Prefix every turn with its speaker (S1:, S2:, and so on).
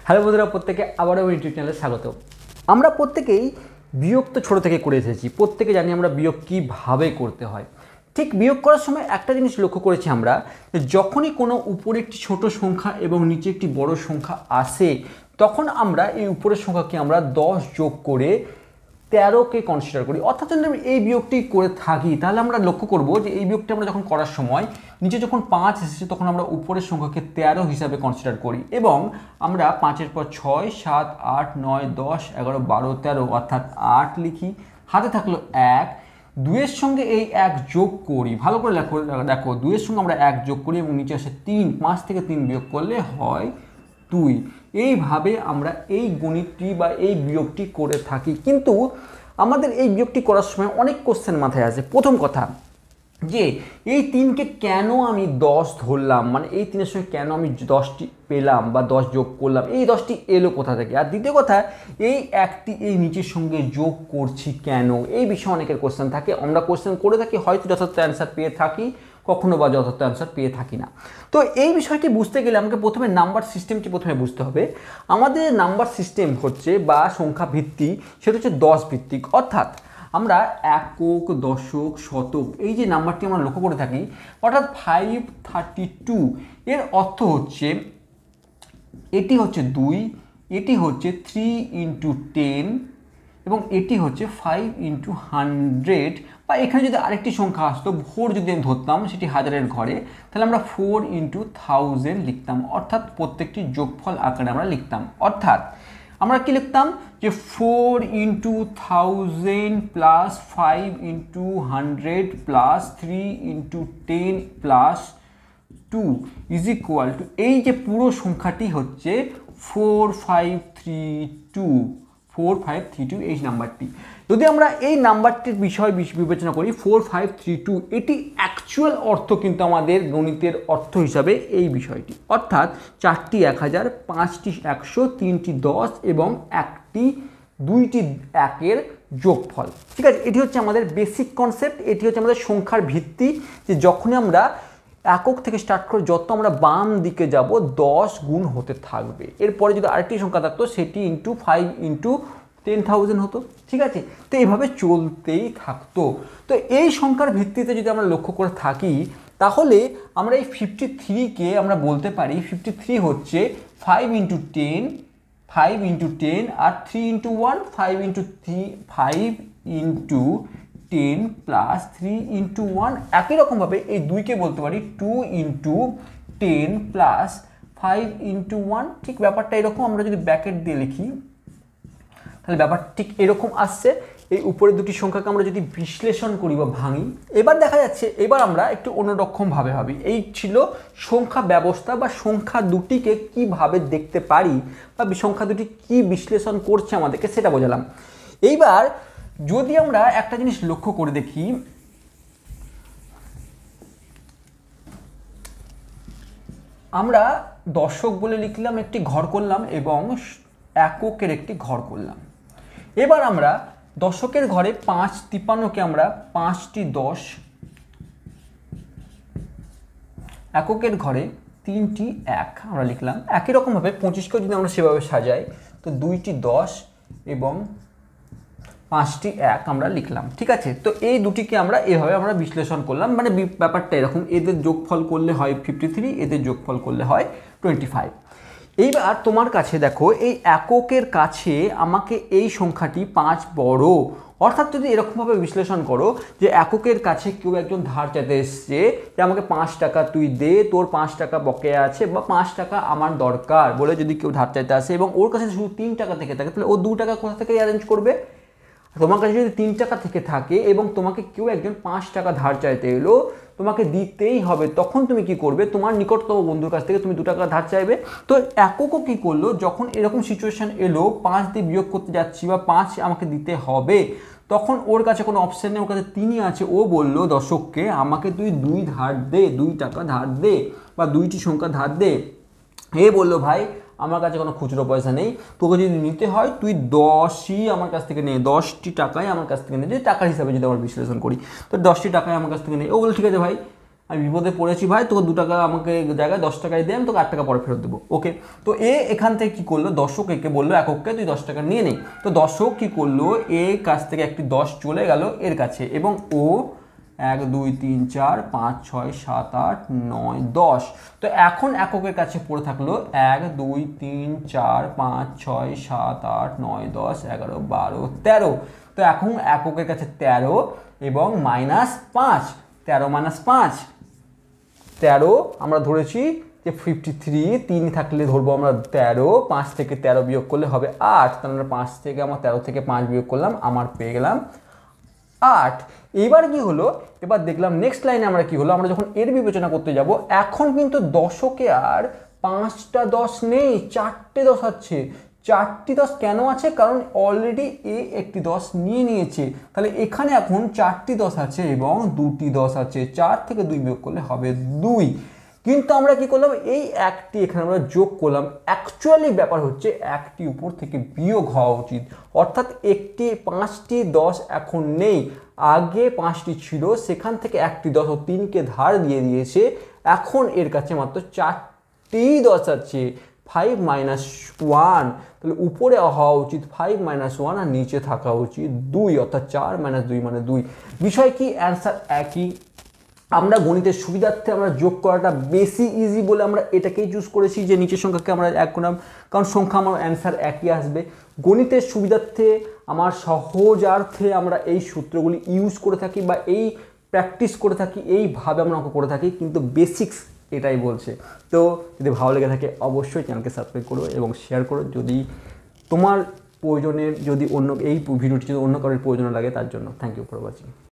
S1: Hello বন্ধুরা, প্রত্যেকে আবারও ইউটিউব চ্যানেলে স্বাগত। আমরা প্রত্যেকেই বিয়োগ তো ছোটো থেকে করে এসেছি, প্রত্যেকে জানি আমরা বিয়োগ কীভাবে করতে হয়। ঠিক বিয়োগ করার সময় একটা জিনিস লক্ষ্য করেছি আমরা, যে যখনই কোনো উপরে একটি ছোট সংখ্যা এবং নিচে একটি বড় সংখ্যা আসে, তখন আমরা এই উপরের সংখ্যাকে আমরা 10 যোগ করে 13কে কনসিডার করি। অর্থাৎ যদি আমি এই বিয়োগটি করে থাকি, তাহলে আমরা লক্ষ্য করব যে এই বিয়োগটি আমরা যখন করার সময় নিচে যখন 5 এসেছে, তখন আমরা উপরের সংখ্যাকে 13 হিসাবে কনসিডার করি এবং আমরা 5-এর পর 6, 7, 8, 9, 10, 11, 12, 13 অর্থাৎ 8 লিখি। হাতে থাকলো 1, 2-এর সঙ্গে এই 1 যোগ করি। ভালো করে দেখো 2-এর সঙ্গে আমরা 1 যোগ করি এবং নিচে আসে 3, 5 থেকে 3 বিয়োগ করলে হয় 2। এইভাবে আমরা এই গণিতটি বা এই বিয়োগটি করে থাকি। কিন্তু আমাদের এই বিয়োগটি করার সময় অনেক কোশ্চেন মাথায় আসে। প্রথম কথা, যে এই 3কে কেন আমি 10 ধরলাম, মানে এই 3-এর সঙ্গে কেন আমি 10টি পেলাম বা 10 যোগ করলাম, এই 10টি এলো কোথা থেকে। আর দ্বিতীয় কথা, এই একটি এই নিচের সঙ্গে যোগ করছি কেন, এই বিষয়ে অনেকের কোশ্চেন থাকে। আমরা কোশ্চেন করে থাকি, হয়তো যথার্থ অ্যান্সার পেয়ে থাকি, কখনো বা যথার্থ অ্যান্সার পেয়ে থাকি না। তো এই বিষয়টি বুঝতে গেলে আমাকে প্রথমে নাম্বার সিস্টেমটি প্রথমে বুঝতে হবে। আমাদের নাম্বার সিস্টেম হচ্ছে বা সংখ্যা ভিত্তি, সেটা হচ্ছে 10 ভিত্তিক। অর্থাৎ আমরা একক, দশক, শতক এই যে নাম্বারটি আমরা লক্ষ্য করে থাকি, অর্থাৎ 532 এর অর্থ হচ্ছে এটি হচ্ছে 2, এটি হচ্ছে 3 × 10 এবং এটি হচ্ছে 5 × 100। বা এখানে যদি আরেকটি সংখ্যা আসতো, ভোর যদি আমি ধরতাম সেটি হাজারের ঘরে, তাহলে আমরা 4 × 1000 লিখতাম। অর্থাৎ প্রত্যেকটি যোগফল আকারে আমরা লিখতাম। অর্থাৎ আমরা কি লিখতাম, যে 4 × 1000 plus 5 × 100 plus 3 × 10 plus 2 is equal to, এই যে পুরো সংখ্যাটি হচ্ছে 4532 এই নাম্বারটি। যদি আমরা এই নাম্বারটির বিষয় বিবেচনা করি 4532, এটি অ্যাকচুয়াল অর্থ কিন্তু আমাদের গণিতের অর্থ হিসাবে এই বিষয়টি। অর্থাৎ 4টি 1000, 5টি 100, 3টি 10 এবং 2টি 1-এর যোগফল। ঠিক আছে, এটি হচ্ছে আমাদের বেসিক কনসেপ্ট, এটি হচ্ছে আমাদের সংখ্যার ভিত্তি। যে যখনই আমরা একক থেকে স্টার্ট করে যত আমরা বাম দিকে যাব, 10 গুণ হতে থাকবে। এরপরে যদি আরেকটি সংখ্যা থাকতো, সেটি × 5 × 10,000 হতো। ঠিক আছে, তো এইভাবে চলতেই থাকতো। তো এই সংখ্যার ভিত্তিতে যদি আমরা লক্ষ্য করে থাকি, তাহলে আমরা এই 53কে আমরা বলতে পারি 53 হচ্ছে 5 × 10, 5 × 10 আর 3 × 1, 5 × 3, 5 × 10 প্লাস 3 × 1। একই রকমভাবে এই 2কে বলতে পারি 2 × 10 প্লাস 5 × 1। ঠিক ব্যাপারটা এরকম। আমরা যদি ব্র্যাকেট দিয়ে লিখি, তাহলে ব্যাপারটা ঠিক এরকম আসছে। এই উপরে দুটি সংখ্যাকে আমরা যদি বিশ্লেষণ করি বা ভাঙি, এবার দেখা যাচ্ছে, এবার আমরা একটু অন্যরকমভাবে ভাবি। এই ছিল সংখ্যা ব্যবস্থা বা সংখ্যা দুটিকে কিভাবে দেখতে পারি বা সংখ্যা দুটি কি বিশ্লেষণ করছে আমাদেরকে, সেটা বোঝালাম। এইবার যদি আমরা একটা জিনিস লক্ষ্য করে দেখি, আমরা দশক বলে লিখলাম, একটি ঘর করলাম এবং এককের একটি ঘর করলাম। এবার আমরা দশকের ঘরে 553কে আমরা 5টি 10, এককের ঘরে 3টি 1 আমরা লিখলাম। একই রকমভাবে 25কেও যদি আমরা সেভাবে সাজাই, তো 2টি 10 এবং 5টি 1 আমরা লিখলাম। ঠিক আছে, তো এই দুটিকে আমরা এভাবে আমরা বিশ্লেষণ করলাম। মানে ব্যাপারটা এরকম, এদের যোগফল করলে হয় 53, এদের যোগফল করলে হয় 25। এইবার তোমার কাছে দেখো, এই এককের কাছে আমাকে এই সংখ্যাটি 5 বড়। অর্থাৎ যদি এরকমভাবে বিশ্লেষণ করো, যে এককের কাছে কেউ একজন ধার চাইতে এসছে, যে আমাকে 5 টাকা তুই দে, তোর 5 টাকা বকেয়া আছে বা 5 টাকা আমার দরকার বলে যদি কেউ ধার চাইতে আসে এবং ওর কাছে শুধু 3 টাকা থেকে থাকে, তাহলে ও 2 টাকা কোথা থেকে অ্যারেঞ্জ করবে? তোমার কাছে যদি 3 টাকা থেকে থাকে এবং তোমাকে কেউ একজন 5 টাকা ধার চাইতে এলো, তোমাকে দিতেই হবে। তখন তুমি কি করবে? তোমার নিকটতম বন্ধুর কাছ থেকে তুমি 2 টাকা ধার চাইবে। তো এককও কি করলো, যখন এরকম সিচুয়েশন এলো, 5 দিয়ে বিয়োগ করতে যাচ্ছি বা 5 আমাকে দিতে হবে, তখন ওর কাছে কোনো অপশন নেই, ওর কাছে 3ই আছে। ও বললো দর্শককে, আমাকে তুই 2 ধার দে, 2 টাকা ধার দে বা 2টি সংখ্যা ধার দে। এ বললো, ভাই আমার কাছে কোনো খুচরো পয়সা নেই, তোকে যদি নিতে হয় তুই 10ই আমার কাছ থেকে নে, 10টি টাকায় আমার কাছ থেকে নে। যদি টাকার হিসাবে যদি আমরা বিশ্লেষণ করি, তো 10টি টাকায় আমার কাছ থেকে নেই। ও বললো ঠিক আছে ভাই, আমি বিপদে পড়েছি ভাই, তোকে 2 টাকা আমাকে জায়গায় 10 টাকায় দিয়ে আমি তোকে 8 টাকা পরে ফেরত দেবো। ওকে, তো এ এখান থেকে কী করলো, দর্শক একে বললো একককে তুই 10 টাকা নিয়ে নেই। তো দর্শক কী করলো, এর কাছ থেকে একটি 10 চলে গেল এর কাছে, এবং ও 1 2 3 4 5 6 7 8 9 10। তো এখন এককের কাছে পড়ে থাকলো 1 2 3 4 5 6 7 8 9 10 11 12 13। তো এখন এককের কাছে 13 এবং -5, 13 - 5 13 আমরা ধরেছি যে 53, 3 থাকলে ধরবো আমরা 13, 5 থেকে 13 বিয়োগ করলে হবে 8, তাহলে 5 থেকে আমরা 13 থেকে 5 বিয়োগ করলাম, আমার পেয়ে গেলাম 8। এইবার কি হলো, এবার দেখলাম নেক্সট লাইনে আমরা কি হলো, আমরা যখন এর বিবেচনা করতে যাব, এখন কিন্তু দশকে আর 5টা 10 নেই, 4টে 10 আছে। 4টি 10 কেন আছে, কারণ অলরেডি এ একটি 10 নিয়ে নিয়েছে, তাহলে এখানে এখন 4টি 10 আছে এবং 2টি 10 আছে। 4 থেকে 2 বিয়োগ করলে হবে 2। কিন্তু আমরা কি করলাম, এই একটি এখানে আমরা যোগ করলাম। অ্যাকচুয়ালি ব্যাপার হচ্ছে একটি উপর থেকে বিয়োগ হওয়া উচিত, অর্থাৎ 5টি 10 এখন নেই, আগে 5টি ছিল, সেখান থেকে একটি 10 ও 3কে ধার দিয়ে দিয়েছে, এখন এর কাছে মাত্র 4টি 10 আছে। 5 - 1, তাহলে উপরে হওয়া উচিত 5 - 1 আর নিচে থাকা উচিত 2, অর্থাৎ 4 - 2 মানে 2। বিষয় কি, অ্যান্সার একই। আমরা গণিতের সুবিধার্থে আমরা যোগ করাটা বেশি ইজি বলে আমরা এটাকেই চুজ করেছি যে নিচের সংখ্যাকে আমরা এক করলাম, কারণ সংখ্যা আমার অ্যান্সার একই আসবে। গণিতের সুবিধার্থে আমার সহজার্থে আমরা এই সূত্রগুলি ইউজ করে থাকি বা এই প্র্যাকটিস করে থাকি, এইভাবে আমরা অঙ্ক করে থাকি, কিন্তু বেসিক্স এটাই বলছে। তো যদি ভালো লেগে থাকে অবশ্যই চ্যানেলকে সাবস্ক্রাইব করো এবং শেয়ার করো, যদি তোমার প্রয়োজনের, যদি অন্য এই ভিডিওটি যদি অন্য কারোর প্রয়োজন লাগে তার জন্য। Thank you for watching.